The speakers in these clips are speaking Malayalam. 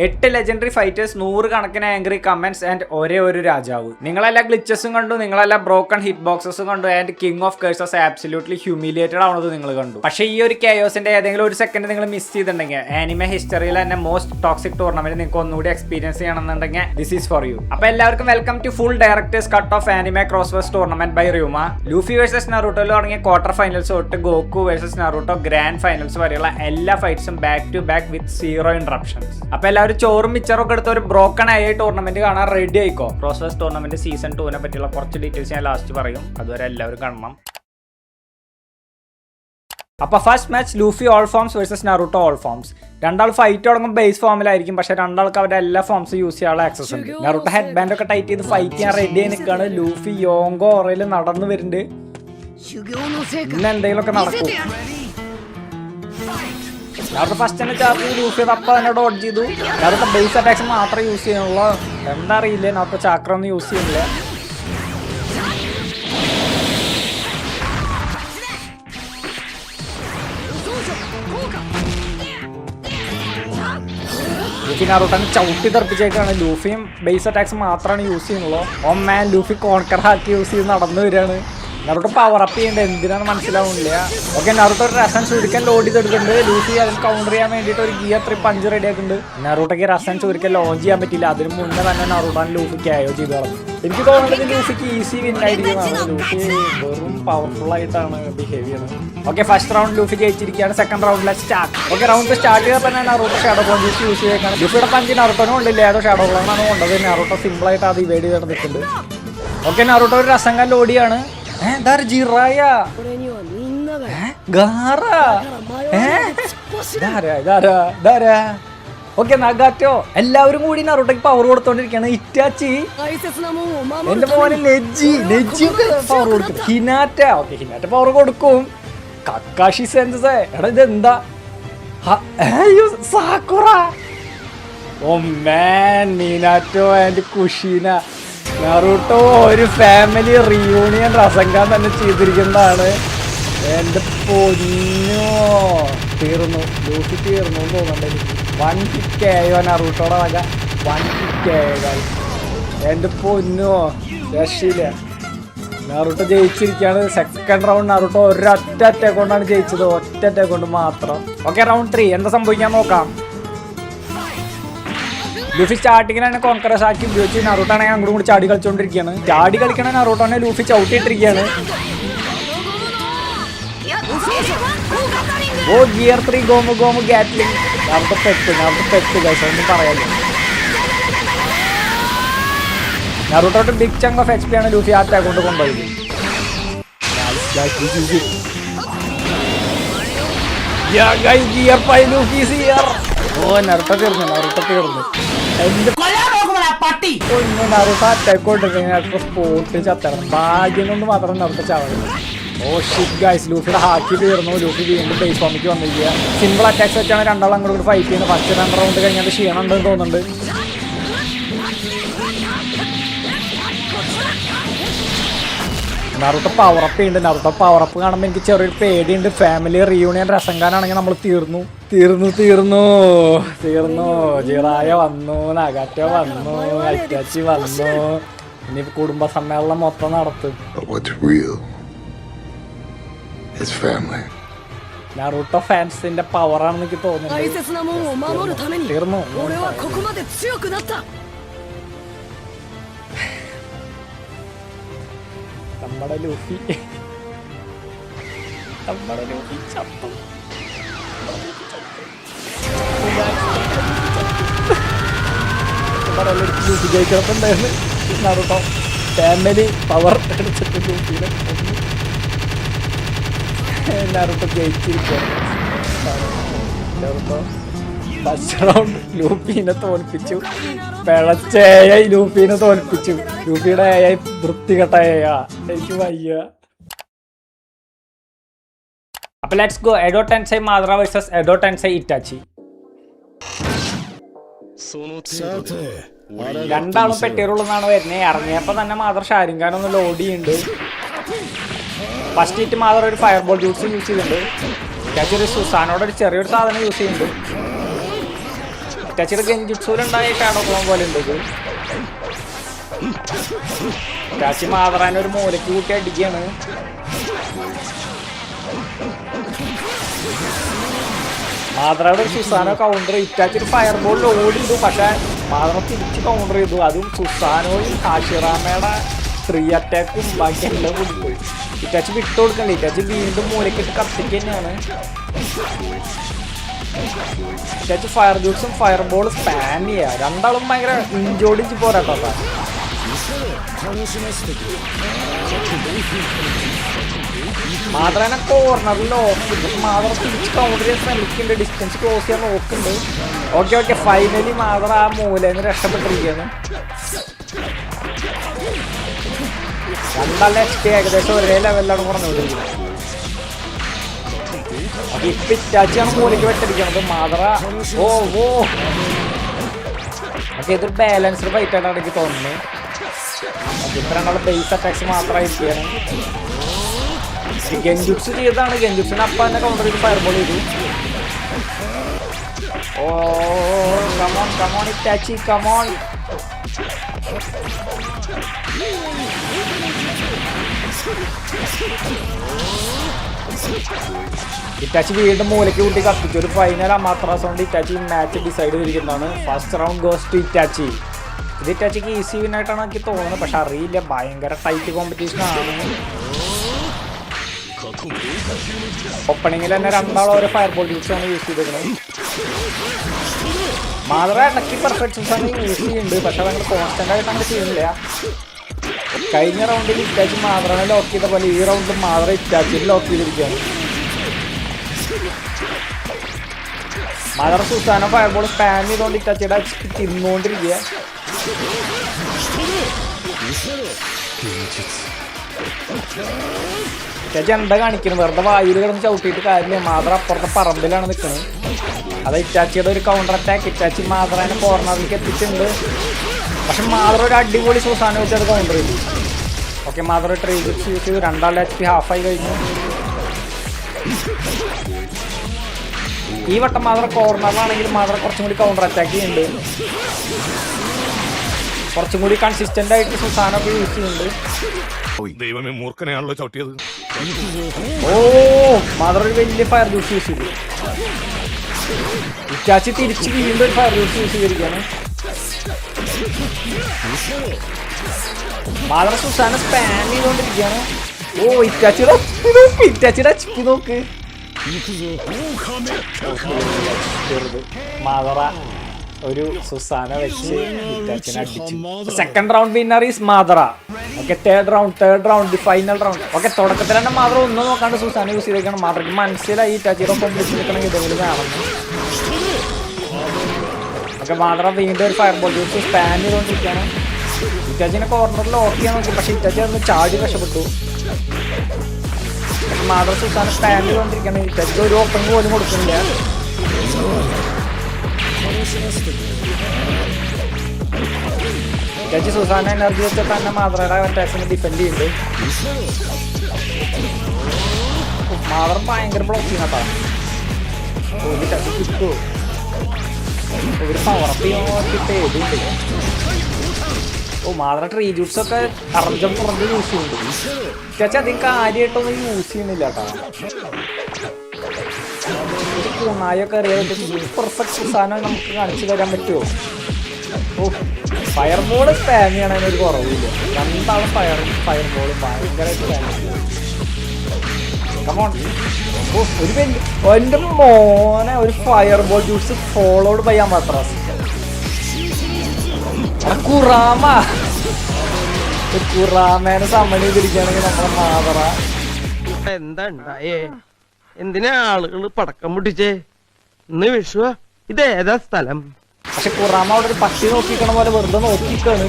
8 ലെജൻഡറി ഫൈറ്റേഴ്സ്, 100 കണക്കിന് ആംഗ്രി കമന്റ്സ് ആൻഡ് ഒരേ ഒരു രാജാവ്. നിങ്ങളെല്ലാം ഗ്ലിച്ചസും കണ്ടു, നിങ്ങളെല്ലാം ബ്രോക്കൺ ഹിറ്റ് ബോക്സസും കണ്ടു, and king of curses absolutely humiliated ആവുന്നത് നിങ്ങൾ കണ്ടു. പക്ഷേ ഈ ഒരു കെയോസിന്റെ ഏതെങ്കിലും ഒരു സെക്കൻഡ് നിങ്ങൾ മിസ് ചെയ്തിട്ടുണ്ടെങ്കിൽ ആനിമെ ഹിസ്റ്ററിയിൽ തന്നെ മോസ്റ്റ് ടോക്സിക് ടൂർണമെന്റ് നിങ്ങൾക്ക് ഒന്നുകൂടി എക്സ്പീരിയൻസ് ചെയ്യണമെന്നുണ്ടെങ്കിൽ ദിസ് ഈസ് ഫോർ യു. അപ്പൊ എല്ലാവർക്കും welcome to full directors cut of anime crossverse tournament by റൂമ. ലൂഫി വേഴ്സസ് നറൂട്ടോയിൽ തുടങ്ങിയ ക്വാർട്ടർ ഫൈനൽസ് തൊട്ട് Goku versus Naruto grand finals വരെയുള്ള എല്ലാ ഫൈറ്റ്സും back to back with 0 interruptions. അപ്പൊ എല്ലാവരും ചോറും മിച്ചറും ഒക്കെ എടുത്ത് ഒരു ബ്രോക്കൺ ആയ ടൂർണമെന്റ് കാണാൻ റെഡി ആയിക്കോ. ക്രോസ്വേഴ്സ് ടൂർണമെന്റ് സീസൺ 2 പറ്റിയുള്ള കുറച്ച് ഡീറ്റെയിൽസ് ഞാൻ ലാസ്റ്റ് പറയും, അതുവരെ എല്ലാവരും കാണണം. അപ്പൊ first match Luffy all forms versus Naruto all forms. രണ്ടാൾ ഫൈറ്റ് തുടങ്ങും ബേസ് ഫോമിലായിരിക്കും, പക്ഷെ രണ്ടാൾക്ക് അവരുടെ എല്ലാ ഫോംസും യൂസ് ചെയ്യാനുള്ള ആക്സസ് ഉണ്ട്. നറൂട്ടോ ഹെഡ് ബാൻഡ് ഒക്കെ ടൈറ്റ് ചെയ്ത് ഫൈറ്റ് ചെയ്യാൻ റെഡി ആയി നിൽക്കുകയാണ്. ലൂഫി യോങ്കോ ഓറയിൽ നടന്നു വരുന്നുണ്ട്. ഇന്ന് എന്തെങ്കിലുമൊക്കെ നടക്കും. നറൂട്ടോ ഫസ്റ്റ് തന്നെ ചാർജ് ലൂഫി തപ്പ തന്നെ ഡോഡ്ജ് ചെയ്തു. നറൂട്ടോ ബേസ് അറ്റാക്സ് മാത്രമേ യൂസ് ചെയ്യുന്നുള്ളൂ. എന്താ അറിയില്ല, നറൂട്ടോ ചാക്ര ഒന്നും യൂസ് ചെയ്യുന്നില്ല. ലൂഫി നറൂട്ടോനെ ചവിട്ടി തെറിപ്പിച്ചേക്കാണ്. ലൂഫിയും ബേസ് അറ്റാക്സ് മാത്രമാണ് യൂസ് ചെയ്യുന്നുള്ളൂ. ഓ മാൻ, ലൂഫി കോൺകർ ഹാക്കി യൂസ് ചെയ്ത് നടന്നു വരികയാണ്. നറൂട്ടോ പവർ അപ്പ് ചെയ്യേണ്ടത് എന്തിനാന്ന് മനസ്സിലാവുന്നില്ല. ഓക്കെ, നറൂട്ടോ ഒരു റസൻ ചുരുക്കൻ ലോഡ് ചെയ്തെടുക്കുന്നുണ്ട്. ലൂഫി അതിന് കൗണ്ടർ ചെയ്യാൻ വേണ്ടിയിട്ട് ഒരു ഗിയർ 3 പഞ്ച് റെഡി ആക്കുന്നുണ്ട്. നറൂട്ടോക്ക് റസൻ ചുരുക്കൻ ലോഞ്ച് ചെയ്യാൻ പറ്റില്ല. അതിന് മുന്നേ തന്നെ നറൂട്ടോനെ ലൂഫി KO ചെയ്ത് കളഞ്ഞു. എനിക്ക് തോന്നുന്നത് ലൂഫിക്ക് ഈസി വിൻ ആയിരിക്കുന്നതാണ്. ലൂഫി വെറും പവർഫുൾ ആയിട്ടാണ് ബിഹേവ് ചെയ്യുന്നത്. ഓക്കെ, ഫസ്റ്റ് റൗണ്ട് ലൂഫി ജയിച്ചിരിക്കുകയാണ്. സെക്കൻഡ് റൗണ്ടിലെ സ്റ്റാർട്ട്. ഓക്കെ, റൗണ്ട് സ്റ്റാർട്ട് ചെയ്തപ്പോൾ തന്നെ നറൂട്ടോ ഷാഡോ പഞ്ച് യൂസ് ചെയ്തേക്കാണ്. ലൂഫിയുടെ പഞ്ച് നറൂട്ടോനും കൊണ്ടില്ല, ഏതോ ഷാഡോ ക്ലോണാണ് കൊണ്ടത്. നറൂട്ടോ സിമ്പിൾ ആയിട്ട് അത് ഇവേഡ് ചെയ്ത് നിൽക്കുന്നുണ്ട്. ഓക്കെ, നറൂട്ടോ ഒരു രസംഗം ലോഡിയാണ്. ജിറായ ഓക്കെ, നഗാറ്റോ എല്ലാവരും കൂടി നറൂട്ടോക്ക് പവർ കൊടുത്തോണ്ടിരിക്കുകയാണ്. ഇറ്റാച്ചി, എന്റെ മോനെ നെജി പവർ കൊടുക്കും. ഹിനാറ്റ, ഓക്കെ ഹിനാറ്റ പവർ കൊടുക്കും. കക്കാഷി സെൻസസ്, എടാ ഇതെന്താ? സാക്കുറ, ഓ മാൻ, മിനാറ്റോ ആൻഡ് കുഷീന. നറൂട്ടോ ഒരു ഫാമിലി റീയൂണിയൻ റസംഗാൻ തന്നെ ചെയ്തിരിക്കുന്നതാണ്. എൻ്റെ പൊന്നോ, തീർന്നു ലൂഫി, തീർന്നു തോന്നുന്നുണ്ട് എനിക്ക്. 1 hit KO നറൂട്ടോടെ വക 1 hit KO. എൻ്റെ പൊന്നോ, രക്ഷയില്ല. നറൂട്ടോ ജയിച്ചിരിക്കുകയാണ്. സെക്കൻഡ് റൗണ്ട് നറൂട്ടോ ഒരൊറ്റ അറ്റാക്ക് കൊണ്ടാണ് ജയിച്ചത്, ഒറ്റ അറ്റാക്ക് കൊണ്ട് മാത്രം. ഓക്കെ, റൗണ്ട് 3 എന്താ സംഭവിക്കാൻ നോക്കാം. ലൂഫി സ്റ്റാർട്ടിങ്ങിലാണ് കോൺകറസ് ആക്കി ഉപയോഗിച്ച് നറൂട്ടോനെ അങ്ങോട്ടും കൂടി ചാടി കളിച്ചുകൊണ്ടിരിക്കുകയാണ്. ചാടി കളിക്കണ നറൂട്ടോനെ ലൂഫി ചവിട്ടിയിട്ടിരിക്കുകയാണ്. Oh gear 3 gomu Gatling. Naruto പെട്ട് ഗൈസ്, ഒന്നും പറയാനില്ല. നറൂട്ടോട്ട് ബിഗ് ചങ്ക് ഓഫ് HP ആണ് ലൂഫി ആ അറ്റാക്ക് കൊണ്ട് കൊണ്ടുപോയത്. ഗിയർ 5 ലൂഫി സിയർ. ഓ നറൂട്ടോ തീർന്നു. നറൂട്ടോ അറ്റാക്ക് കൊണ്ടിരുന്ന സ്പോട്ട് ചത്തണം. ഭാഗ്യം കൊണ്ട് മാത്രം നറൂട്ടോ ചാവുന്നത്. ഓ ഷിറ്റ് ഗൈസ്, ലൂഫിയുടെ ഹാക്കി തീർന്നു. ലൂഫി വീണ്ടും ബേസ് ഫോമിലേക്ക് വന്നിരിക്കുക. സിമ്പിൾ അറ്റാക്സ് വെച്ചാണ് രണ്ടാളും അങ്ങോട്ട് ഫൈറ്റ് ചെയ്യുന്നത്. ഫസ്റ്റ് 2 റൗണ്ട് കഴിഞ്ഞാൽ ക്ഷീണം ഉണ്ടെന്ന് തോന്നുന്നുണ്ട്. നറൂട്ടോ പവറപ്പ് ചെയ്യുന്നുണ്ട്. നറൂട്ടോ പവറപ്പ് കാണുമ്പോൾ എനിക്ക് ചെറിയൊരു പേടിയുണ്ട്. ഫാമിലി റീയൂണിയൻ രസംഗാനാണെങ്കിൽ നമ്മൾ തീർന്നു. ജിറായ വന്നു, നഗാറ്റോ വന്നു, ഐറ്റാച്ചി വന്നു. ഇനി കുടുംബ സമ്മേളനം മൊത്തം നടത്തും. നറൂട്ടോ ഫാൻസിന്റെ പവറാണെന്ന് എനിക്ക് തോന്നുന്നു. തീർന്നു. നമ്മുടെ ലൂഫി ചത്തു. ലൂഫി ജയിക്കണത്തുണ്ടായിരുന്നു. നറൂട്ടോ ഫാമിലി പവർ എടുത്തിട്ട് ലൂഫിനെ നറൂട്ടോ ജയിച്ചിരിക്കുകയാണ്. നറൂട്ടോ ഫസ്റ്റ് റൗണ്ട് ലൂഫീനെ തോൽപ്പിച്ചു. പിഴച്ചേയായി ലൂഫീനെ തോൽപ്പിച്ചു. ലൂഫിയുടെ AI വൃത്തികെട്ട AI. എനിക്ക് വയ്യ. അപ്പൊ let's go. Edo Tensei Madara versus Edo Tensei Itachi. രണ്ടാളും പെട്ടിറുള്ളതാണ് വരുന്നത്. ഇറങ്ങിയപ്പോ തന്നെ മാദർ ഷാരിങ്കാനൊന്ന് ലോഡ് ചെയ്യുന്നുണ്ട്. ഫസ്റ്റ് ഹിറ്റ് മാദർ ഒരു ഫയർ ബോൾ യൂസ് ചെയ്തിട്ടുണ്ട്. ഇറ്റാച്ചി ഒരു സുസാനോട് ഒരു ചെറിയൊരു സാധനം യൂസ് ചെയ്യുന്നുണ്ട്. ഇറ്റാച്ചിയുടെ ഗെഞ്ചുട്സൂലുണ്ടായ ഷാഡോ ക്ലോൺ പോലെ ഉണ്ട് ഇത്. ഇറ്റാച്ചി മാതറാനെ ഒരു മൂലയ്ക്ക് കൂട്ടി അടിക്കുകയാണ്. മാതറയുടെ സുസാനോ കൗണ്ടർ, ഇറ്റാച്ചി ഒരു ഫയർ ബോളിൽ ഓടി ചെയ്തു. പക്ഷെ മാതറ തിരിച്ച് കൗണ്ടർ ചെയ്തു. അതും സുസാനോയും ഹാഷിറാമയുടെ 3 അറ്റാക്കും ബാക്കി എല്ലാം കൂടി പോയി. ഇറ്റാച്ചി വിട്ടുകൊടുക്കണ്ടേ. ഇറ്റാച്ചി വീണ്ടും മൂലക്കിട്ട് കത്തിക്ക് തന്നെയാണ്. ഇറ്റാച്ചി ഫയർ ജ്യൂസും ഫയർ ബോൾ സ്പാൻ ചെയ്യുക. രണ്ടാളും ഭയങ്കര ഇഞ്ചോടിച്ച് പോരാട്ടോ. മാതറനെ കോർണറിൽ നോക്കുന്നുണ്ട്. മാതറ തിരിച്ച് കൗണ്ടർ ചെയ്യാൻ ശ്രമിക്കുന്നുണ്ട്. ഡിസ്റ്റൻസ് ക്ലോസ് ചെയ്യാൻ നോക്കുന്നുണ്ട്. ഓക്കെ ഫൈനലി മാതറ ആ മൂലന്ന് രക്ഷപ്പെട്ടിരിക്കുകയാണ്. രണ്ടാളുടെ HP ഏകദേശം ഒരേ ലെവലിലാണ് കുറഞ്ഞുകൊണ്ടിരിക്കുന്നത്. അപ്പൊ ഇപ്പൊ ഇറ്റാച്ചിയാണ് മൂലയ്ക്ക് വെട്ടിരിക്കുന്നത്. മാതറ ഓക്കെ ഇതൊരു ബാലൻസ്ഡ് ഫൈറ്റ് ആയിട്ടാണ് എനിക്ക് തോന്നുന്നത്. ഇപ്പൊ രണ്ടാളുടെ ബേസ് അറ്റാക്സ് മാത്രമായിരിക്കുകയാണ്. ഗെൻജുട്സ് ചെയ്തതാണ്. ഗെൻജുട്സിന് അപ്പം തന്നെ കൗണ്ടർ ചെയ്ത് ഫയർ ബോൾ ചെയ്തു. Come on Itachi come on. ഇറ്റാച്ചി വീണ്ടും മൂലയ്ക്ക് കൂട്ടി കത്തിച്ചു. ഒരു ഫൈനൽ അമാത്രാസ് കൊണ്ട് ഇറ്റാച്ചി മാച്ച് ഡിസൈഡ് ചെയ്തിരിക്കുന്നതാണ്. First round goes to Itachi. ഇത് ഇറ്റാച്ചിക്ക് ഈസി വിനായിട്ടാണ് എനിക്ക് തോന്നുന്നത്. പക്ഷെ അറിയില്ല, ഭയങ്കര ടൈറ്റ് കോമ്പറ്റീഷൻ ആണ്. ഓപ്പണിങ്ങിൽ തന്നെ രണ്ടാളും ഓരോ ഫയർ ബോൾ യൂസാണ് യൂസ് ചെയ്തിരിക്കുന്നത്. മാതറ ഇടയ്ക്ക് പെർഫെക്ഷൻസ് ആണ് യൂസ് ചെയ്യുന്നുണ്ട്. പക്ഷെ അതങ്ങനെ കോൺസ്റ്റന്റ് ആയിട്ട് അങ്ങനെ ചെയ്യുന്നില്ല. കഴിഞ്ഞ റൗണ്ടിൽ ഇറ്റാച്ചി മാതറനെ ലോക്ക് ചെയ്ത പോലെ ഈ റൗണ്ടിൽ മാതറ ഇറ്റാച്ചിയിൽ ലോക്ക് ചെയ്തിരിക്കുകയാണ്. മാതറ സുസാനോ ഫയർ ബോൾ സ്പാൻ ചെയ്തുകൊണ്ട് ഇറ്റാച്ചിയുടെ തിന്നുകൊണ്ടിരിക്കുക. ഇറ്റാച്ചി എന്താ കാണിക്കുന്നത്? വെറുതെ വായിൽ കിടന്ന് ചവിട്ടിയിട്ട് കാര്യമില്ല. മാതറ അപ്പുറത്തെ പറമ്പിലാണ് നിൽക്കുന്നത്. അത് ഇറ്റാച്ചിയുടെ ഒരു കൗണ്ടർ അറ്റാക്ക്. ഇറ്റാച്ചി മാതറനെ കോർണറിലേക്ക് എത്തിച്ചിട്ടുണ്ട്. പക്ഷെ മാതറ ഒരു അടിപൊളി സുസാനോ വെച്ച് അത് കൗണ്ടർ ചെയ്തു. ഓക്കെ മാതറ ട്രീജിപ്സ് യൂസ് ചെയ്തു. രണ്ടാളുടെ HP ഹാഫായി കഴിഞ്ഞു. ഈ വട്ടം മാതറ കോർണറിലാണെങ്കിൽ മാതറ കുറച്ചും കൂടി കൗണ്ടർ അറ്റാക്ക് ചെയ്യുന്നുണ്ട്. കുറച്ചും കൂടി കൺസിസ്റ്റന്റ് ആയിട്ട് സുസാനോ ഒക്കെ യൂസ് ചെയ്യുന്നുണ്ട്. ദൈവമേ, മൂർഖനെയാണല്ലോ ചവിട്ടിയത്. മാതറ ഒരു വലിയ ഫയർ ജ്യൂസ് യൂസ് ചെയ്തു. ഇറ്റാച്ചി തിരിച്ച് വീണ്ടും ഒരു ഫയർ ജ്യൂസ് യൂസ് ചെയ്തിരിക്കുകയാണ്. മാതറ സുസാന സ്പാൻ ചെയ്തുകൊണ്ടിരിക്കുകയാണ്. ഇറ്റാച്ചിയുടെ HP നോക്ക്. മാതറ ഒരു സുസാന വെച്ച് ഇറ്റാച്ചിനെ അടിച്ചു. Second round winner is Madara. Okay third round the final round. Okay തുടക്കത്തിൽ തന്നെ മാതറ ഒന്നും നോക്കാണ്ട് സുസാന യൂസ് ചെയ്തേക്കണം. മാതറയ്ക്ക് മനസ്സിലായി ഇറ്റാച്ചിയുടെ ഒപ്പം പിടിച്ച് നിൽക്കണമെങ്കിൽ ഇതെങ്കിലും വേണമെന്ന്. ഓക്കെ മാതറ വീണ്ടും ഒരു ഫയർ ബോൾ യൂസ് സ്പാൻ ചെയ്തുകൊണ്ടിരിക്കുകയാണ്. ഇറ്റാച്ചിനെ കോർണറിൽ ലോക്ക് ചെയ്യാൻ നോക്കി. പക്ഷെ ഇറ്റാച്ചി അതൊന്ന് ചാടി രക്ഷപ്പെട്ടു. മാതറ സുസാന സ്പാൻ ചെയ്തുകൊണ്ടിരിക്കുകയാണ്. ഇറ്റാച്ചിക്ക് ഒരു ഓപ്പണിംഗ് പോലും കൊടുക്കുന്നില്ല. ഇറ്റാച്ചി സുസാന എനർജി വെച്ചിട്ട് തന്നെ മാതറയുടെ അറ്റാക്സിനെ ഡിഫെൻഡ് ചെയ്യുന്നുണ്ട്. മാതറ ഭയങ്കര ബ്ലോക്കിങ് കേട്ടോ. ഇറ്റാച്ചി കിട്ടു ഒരു പവറപ്പ് ചെയ്യാൻ പേടിയുണ്ട്. മാതറ ട്രീ ജ്യൂസ് ഒക്കെ അറഞ്ചം പുറഞ്ഞ് യൂസ് ചെയ്യുന്നുണ്ട്. ഇറ്റാച്ചി അധികം കാര്യമായിട്ടൊന്നും യൂസ് ചെയ്യുന്നില്ല കേട്ടോ. കുണായൊക്കെ അറിയാതെ പെർഫെക്റ്റ് സാധനം നമുക്ക് കാണിച്ചു തരാൻ പറ്റുമോ? ഫയർ ബോൾ സ്പാം ചെയ്യണതിനൊരു കുറവില്ല. രണ്ടാളും ഫയർ ബോളും ഭയങ്കരമായിട്ട് സ്പാം ചെയ്യും. ഒരു എൻ്റെ മോനെ ഒരു fire ball use followed by Amaterasu. കുറാമേനെ സമ്മതി ചെയ്തിരിക്കുകയാണെങ്കിൽ നമ്മുടെ മാതറ എന്താ ഉണ്ടായേ? എന്തിനാ ആളുകൾ പടക്കം പൊട്ടിച്ചേ? ഇന്ന് വിഷുവാ. ഇതേതാ സ്ഥലം? പക്ഷെ കുറാമ അവിടെ ഒരു പട്ടി നോക്കിക്കണ പോലെ വെറുതെ നോക്കിക്കാണ്.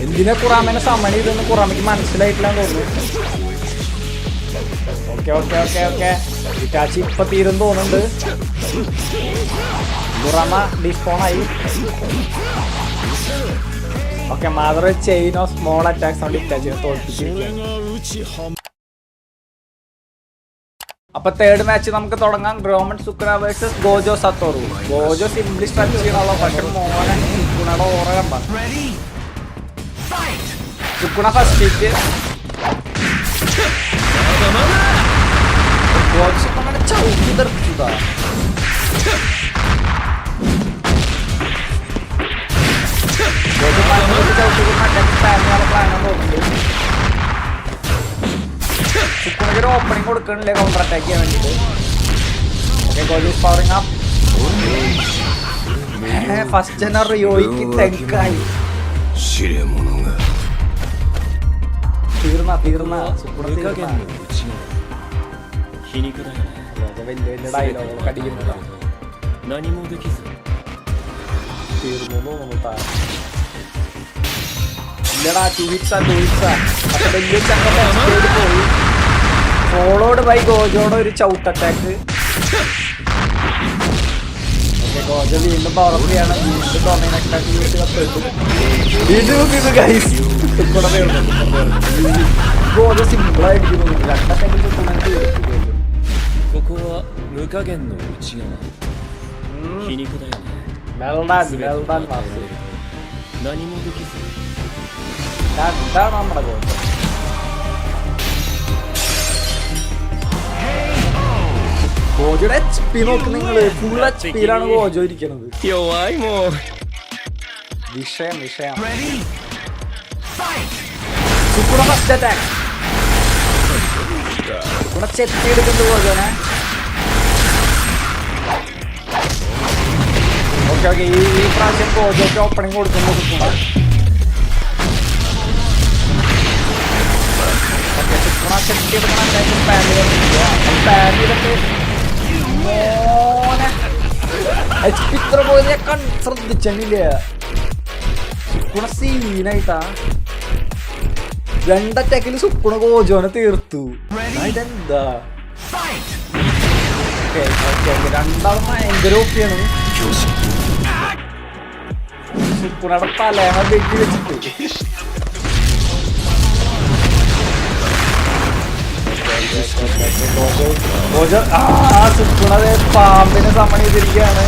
എന്തിനാ കുറാമേനെ സമ്മതി ചെയ്തെന്ന് കുറാമയ്ക്ക് മനസ്സിലായിട്ടില്ലാന്ന് തോന്നുന്നു. ഓക്കെ ഇറ്റാച്ചി ഇപ്പൊ തീരും തോന്നുന്നുണ്ട്. കുറാമ ഡിസ്പോണായി. Okay Madara chain of small attacks കൊണ്ട് ഇറ്റാച്ചിനെ തോൽപ്പിച്ചിരിക്കുകയാണ്. അപ്പൊ തേർഡ് മാച്ച് നമുക്ക് തുടങ്ങാം. Ryomen Sukuna versus Gojo Satoru. Gojo simply stretch ചെയ്യണല്ലോ, പക്ഷെ മോനെ സുക്കുണയുടെ ഓറ കണ്ട. Sukuna first hit. ഗോജോ സുക്കുണയുടെ ചവിട്ടി തെറിച്ചതാ. ഗോജോ ചവിട്ടി പ്ലാനാണ് തോന്നുന്നുണ്ട്. സുക്കുണയ്ക്ക് ഒരു ഓപ്പണിംഗ് കൊടുക്കണില്ലേ കൗണ്ടർ അറ്റാക്ക് ചെയ്യാൻ വേണ്ടിട്ട്. ഫസ്റ്റ് തന്നെ റിയോയ്ക്ക് തെങ്കായി. തീർന്ന സുക്കുണ വലിയ വലിയ ഡയലോഗൊക്കെ അടിക്കുന്നതാണ്. തീർന്നു തോന്നുന്നു. ഇല്ലടാ, 2 hits പക്ഷെ വലിയ ചങ്ങ പോയി. ഫോളോഡ് ബൈ ഗോജോടെ ഒരു ചൗട്ട് അറ്റാക്ക്. ഗോജോ വീണ്ടും പവറപ്പ് ചെയ്യാണ്. വീണ്ടും ഡൊമിനേഷൻ അറ്റാക്ക് ഗോജോ സിമ്പിളായിരിക്കുന്നു. രണ്ടറ്റാക്കിൽ എന്താണ് നമ്മുടെ ഗോജോ. ഗോജോയുടെ HP നോക്ക് നിങ്ങള്. ഫുൾ HP-യിലാണ് ഗോജോ ഇരിക്കുന്നത്. വിഷയം സുക്കുണ ഫസ്റ്റ് അറ്റാക്ക്. സുക്കുണ ചെത്തിയെടുക്കുന്നത് ഗോജോനെ. ഓക്കെ ഈ പ്രാവശ്യം ഗോജോക്ക് ഓപ്പണിംഗ് കൊടുക്കുന്നു സുക്കുണ. സുക്കുണ ചെത്തിയെടുക്കണ അറ്റാക്ക് പാൻഡിലൊക്കെ മോനെ HP ഇത്ര പോയത് ഞാൻ ശ്രദ്ധിച്ചില്ല. സുക്കുണ സീനായിട്ടാ. 2 അറ്റാക്കിൽ സുക്കുണ ഗോജോനെ തീർത്തു. ഇതെന്താ രണ്ടാളും ഭയങ്കര ഓക്കെയാണ്. സുക്കുണയുടെ തലേണ വെട്ടി വെച്ചിട്ട് സുക്കുണത് പാമ്പിനെ സമൺ ചെയ്തിരിക്കുകയാണ്.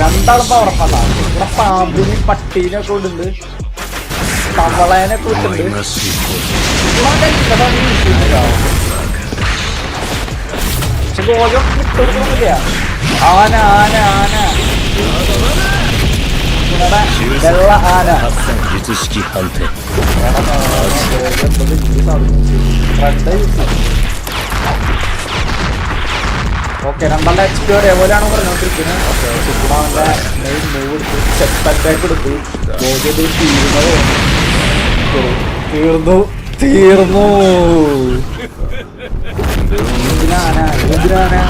രണ്ടാളും പവർപ്പല്ല. ഇവിടെ പാമ്പിനെയും പട്ടീനെ ഒക്കെ ഉണ്ട്, തവളേനെ ഒക്കെ ഇട്ടുണ്ട്. പക്ഷെ ഗോജോ കിട്ടുന്നില്ല. ആന വെള്ള ആന. ഓക്കെ, രണ്ടാളുടെ HP ഒരേപോലെയാണ് പറഞ്ഞോണ്ടിരിക്കുന്നത്. സുക്കുണാന്റെ മെയിൻ മൂവ് എടുത്തു, ചെക്ക് അറ്റാക്ക് എടുത്തു. ഗോജോ തീർന്നു. എന്തിനാണ്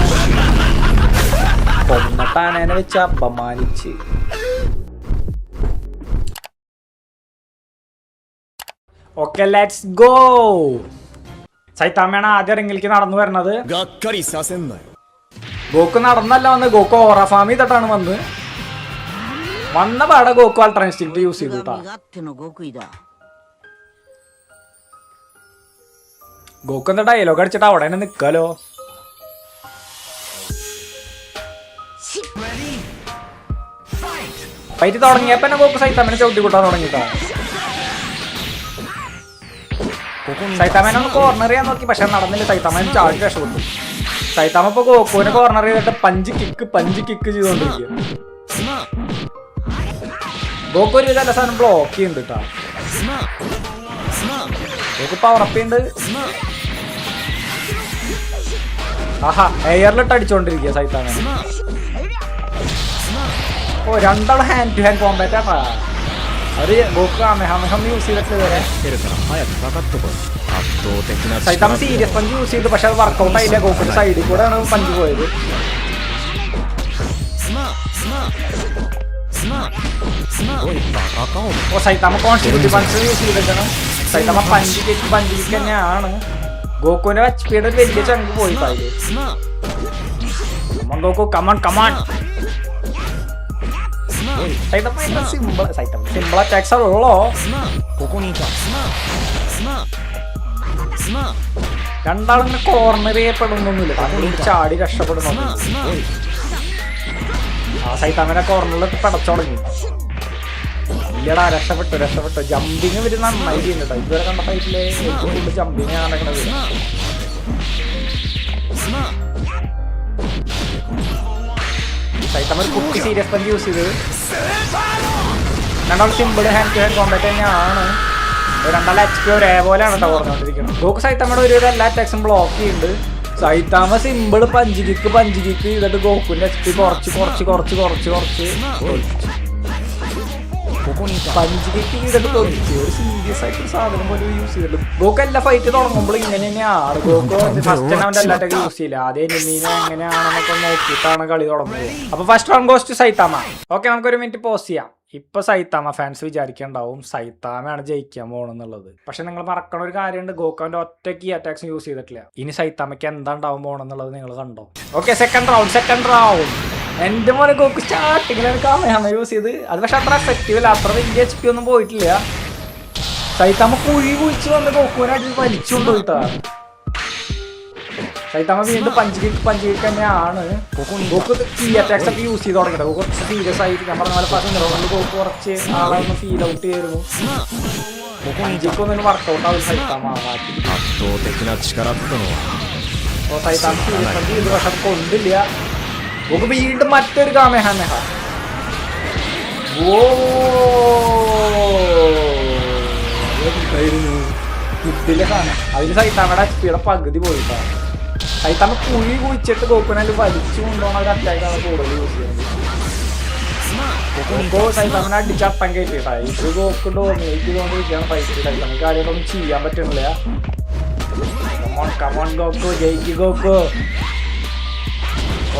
കൊന്നട്ടാനേനെ വെച്ച് അപമാനിച്ച്. Okay, let's go. സൈതാമയാണ് ആദ്യ റിംഗിലേക്ക് നടന്നു വരുന്നത്. ഗോക്കു നടന്നല്ല വന്ന്. ഗോക്കു ഓറ ഫാം ചെയ്തിട്ടാണ് വന്ന പാടെ ഗോക്കു അൾട്രാ ഇൻസ്റ്റിങ്ക്റ്റ് യൂസ് ചെയ്തു. ഗോക്കു എന്താ ഡയലോഗ് അടിച്ചിട്ട് അവിടെ തന്നെ നിക്കാലോ. ഫൈറ്റ് തുടങ്ങിയപ്പോ തന്നെ ഗോക്കു സൈതാമനെ ചവിട്ടി കൂട്ടാൻ തുടങ്ങിട്ടാ. സൈതാമനെ കോർണർ ചെയ്യാൻ നോക്കി, പക്ഷെ നടന്നില്ല. സൈതാമൻ ചാടി രക്ഷപ്പെട്ടു. സൈതാമ ഇപ്പൊ ഗോക്കുവിനെ കോർണർ ചെയ്തിട്ട് പഞ്ച് കിക്ക് ചെയ്തോണ്ടിരിക്കുക. ഗോക്കു ഒരു വിധ സാധനം ബ്ലോക്ക് ചെയ്യുന്നുണ്ട് കേട്ടോ. ഗോക്കു പവറപ്പ് ചെയ്യുന്നുണ്ട്. ആഹാ, എയറിലിട്ട് അടിച്ചോണ്ടിരിക്കുക സൈതാമൻ. ഓ, രണ്ടാൾ ഹാൻഡ് ടു ഹാൻഡ് കോമ്പാറ്റ് ആട്ടാ. അത് ഗോക്കു അമേഹം യൂസ് ചെയ്തിട്ട് വരെ സൈതാമ സീരിയസ് പഞ്ച് യൂസ് ചെയ്തു, പക്ഷെ അത് വർക്കൗട്ട് ആയില്ല. ഗോക്കുന്റെ സൈഡിൽ കൂടെയാണ് പഞ്ച് പോയത്. ഓ, സൈതാമ കോൺസ്റ്റിറ്റ്യൂട്ടീവ് പഞ്ച് യൂസ് ചെയ്തിട്ടാണ്. സൈതാമ പഞ്ച് കിക്ക് തന്നെയാണ്. ഗോക്കുവിന്റെ HP യുടെ ഒരു വലിയ ചങ്ക് പോയി. Goku come on. സിമ്പിൾ അറ്റാക്സ് ഉള്ളോ. രണ്ടാളിങ്ങനെ കോർണർ ചെയ്യപ്പെടുന്നൊന്നുമില്ല, തമ്മിൽ ചാടി രക്ഷപ്പെടുന്നു. ആ സൈതാമനെ കോർണറിൽ പടച്ചു തുടങ്ങി. ഇല്ലടാ, രക്ഷപ്പെട്ടു. ജമ്പിങ് ഇവര് നന്നായി ചെയ്യുന്നുണ്ടോ? ഇതുവരെ കണ്ട ഫൈറ്റിലെ ഏറ്റവും കൂടുതൽ ജമ്പിങ് നടക്കുന്നത്. സൈതാമ ഒരു കുട്ടി സീരിയസ് പഞ്ച് യൂസ് ചെയ്തത്. രണ്ടാൾ simple hand to hand combat തന്നെയാണ്. രണ്ടാൾ HP ഒരേപോലെയാണ് കേട്ടോ പറഞ്ഞുകൊണ്ടിരിക്കുന്നത്. ഗോക്കു സൈതാമയുടെ ഒരു എല്ലാ അറ്റാക്സും ബ്ലോക്ക് ചെയ്യുന്നുണ്ട്. സൈതാമ സിമ്പിൾ പഞ്ച് കിക്ക് ചെയ്തിട്ട് ഗോക്കുവിന്റെ HP കുറച്ച് പഞ്ച് കിക്ക് ചെയ്തിട്ട് തോന്നിച്ച് ഒരു സീരിയസ് ആയിട്ട് സാധനം പോലെ യൂസ് ചെയ്തിട്ട്. ഗോക്ക് എല്ലാ ഫൈറ്റ് തുടങ്ങുമ്പോൾ ഇങ്ങനെ തന്നെയാണ്. ഗോക്ക് ഫസ്റ്റ് അവന്റെ എല്ലാറ്റൊക്കെ യൂസ് ചെയ്യില്ല, അതേ എനിമീനെ എങ്ങനെയാണെന്നൊക്കെ നോക്കിയിട്ടാണ് കളി തുടങ്ങുന്നത്. അപ്പൊ first round goes to Saitama. Okay, നമുക്കൊരു മിനിറ്റ് പോസ് ചെയ്യാം. ഇപ്പൊ സൈതാമ ഫാൻസ് വിചാരിക്കണ്ടാവും സൈതാമയാണ് ജയിക്കാൻ പോകണമെന്നുള്ളത്. പക്ഷെ നിങ്ങൾ മറക്കണ ഒരു കാര്യമുണ്ട്, ഗോക്കുവിന്റെ ഒറ്റയ്ക്ക് അറ്റാക്സ് യൂസ് ചെയ്തിട്ടില്ല. ഇനി സൈതാമയ്ക്ക് എന്താ ഉണ്ടാവും പോകണമെന്നുള്ളത് നിങ്ങൾ കണ്ടോ. Okay, second round. എന്റെ മോനെ ഗോക്കു സ്റ്റാർട്ടിങ്ങിലാണ് കാമയാമ യൂസ് ചെയ്ത്. അത് പക്ഷെ അത്ര എഫക്റ്റീവ് അല്ല, അത്ര വലിയ HP ഒന്നും പോയിട്ടില്ല. സൈതാമ കുഴിച്ച് വന്ന് ഗോക്കുവിനെ അടിച്ച് വലിച്ചുകൊണ്ടുപോയിട്ടാ. സൈതാമ വീണ്ടും പഞ്ച് കിക്ക് തന്നെയാണ്. ഗോക്കു കീ അറ്റാക്സ് ഒക്കെ യൂസ് ചെയ്ത് തുടങ്ങിയത്. കുറച്ച് സീരിയസ് ആയിട്ട് ഞാൻ പറഞ്ഞ പോലെ ഫസ്റ്റ് റൗണ്ടിൽ ഗോക്കു കുറച്ച് ആളൊന്ന് ഫീൽ ഔട്ട് ചെയ്യായിരുന്നു. പഞ്ചിക്കൊന്നും വർക്കൗട്ട് ആവും സൈതാമ. സൈതാമ സീരിയസ് പഞ്ച് ചെയ്ത് പക്ഷെ അത് കൊണ്ടില്ല. ഗോക്കു വീണ്ടും മറ്റൊരു കാമേഹാമേഹ. ഇതിലെ സാധനം അതിൽ സൈതാമയുടെ HP പകുതി പോയിട്ടാണ്. സൈതാമ കുഴിച്ചിട്ട് ഗോക്കുവിനെ വലിച്ചു കൊണ്ടുപോകുന്ന ഒരു അറ്റാക്കാണ് കൂടുതൽ യൂസ് ചെയ്യുന്നത്. ഗോക്കു സൈതാമനെ അടിച്ചട്ടം കയറ്റിട്ടായി. ഇത് ഗോക്കു ഡോമിനേറ്റ് ചെയ്തുകൊണ്ടിരിക്കുകയാണ് ഫൈറ്റ്. സൈതാമയ്ക്ക് കാര്യങ്ങളൊന്നും ചെയ്യാൻ പറ്റുന്നില്ല. കമോൺ ഗോക്കു, ജയിക്ക് ഗോക്കു.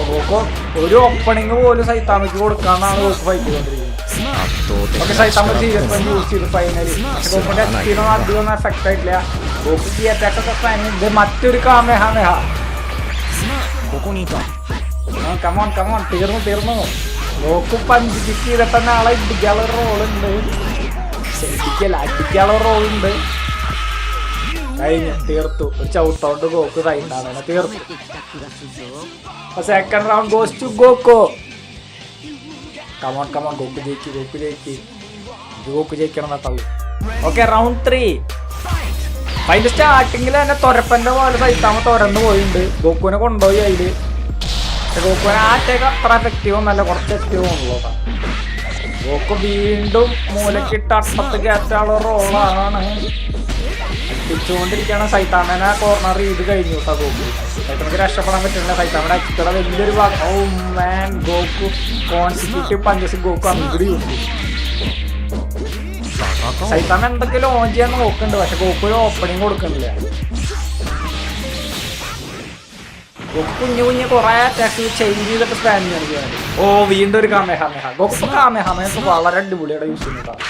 ഗോക്കു ഒരു ഓപ്പണിങ് പോലും സൈതാമയ്ക്ക് കൊടുക്കാന്നാണ് ഗോക്കു ഫൈറ്റ് ചെയ്തോണ്ടിരിക്കുന്നത്. Okay, Saitama serious punch use ചെയ്തു ഫൈനലി. പക്ഷെ ഗോക്കുവിന്റെ HP അധികം എഫക്ട് ആയിട്ടില്ല. ഗോക്കു ഈ അറ്റാക്ക് ഒക്കെ ഫൈനൽ. ഇത് മറ്റൊരു കാമേഹാമേഹ. കമോൺ തീർന്നു. ഗോക്കു പഞ്ച് കിക്ക് ചെയ്തിട്ട് തന്നെ ആളെ അടിക്കാനുള്ള റോളുണ്ട്. കഴിഞ്ഞു, തീർത്തു. ഒരു ചവിട്ടോണ്ട് ഗോക്കു സൈതാമനെ തീർത്തു. Second round goes to Goku. Come on Goku ജയിക്കണം തള്ളു. Okay, round 3. അതിന്റെ സ്റ്റാർട്ടിങ്ങിൽ തന്നെ തുരപ്പന്റെ പോലെ സൈതാമ തുരന്നു പോയിട്ടുണ്ട്. ഗോക്കുവിനെ കൊണ്ടുപോയി അതില്. പക്ഷെ ഗോക്കുവിനെ ആ അറ്റാക്ക് അത്ര എഫക്റ്റീവ് ഒന്നല്ല, കുറച്ച് എഫക്റ്റീവ് ഉള്ളതാണ്. ഗോക്കു വീണ്ടും മൂലക്കിട്ട് അട്ടത്ത് കയറ്റാനുള്ള റോളാണ്. തിരിച്ചുകൊണ്ടിരിക്കുകയാണ്. സൈതാമനെ കോർണർ ചെയ്ത് കഴിഞ്ഞു കേട്ടോ ഗോക്കു. സൈതാമക്ക് രക്ഷപ്പെടാൻ പറ്റുന്നില്ല. സൈതാമയുടെ അച്ഛയുടെ വലിയൊരു ഭാഗം. ഓ മാൻ, ഗോക്കു കോൺസിക്യൂട്ടീവ് പഞ്ചസ് ഗോക്കു അങ്ങോട്ട് യൂസ് ചെയ്തു. സൈതാമ എന്തൊക്കെ ലോഞ്ച് ചെയ്യാൻ നോക്കുന്നുണ്ട്, പക്ഷെ ഗോക്കു ഒരു ഓപ്പണിങ് കൊടുക്കുന്നില്ല. കുഞ്ഞു കുറെ അറ്റാക്ക് ചേഞ്ച് ചെയ്തിട്ട് സ്പാൻ ചെയ്യുകയാണ്. ഓ വീണ്ടും ഒരു കാമേഹാമേഹ. ഗോക്കു കാമേഹാമേഹ വളരെ അടിപൊളിയുടെ യൂസ് ചെയ്യുന്നതാണ്.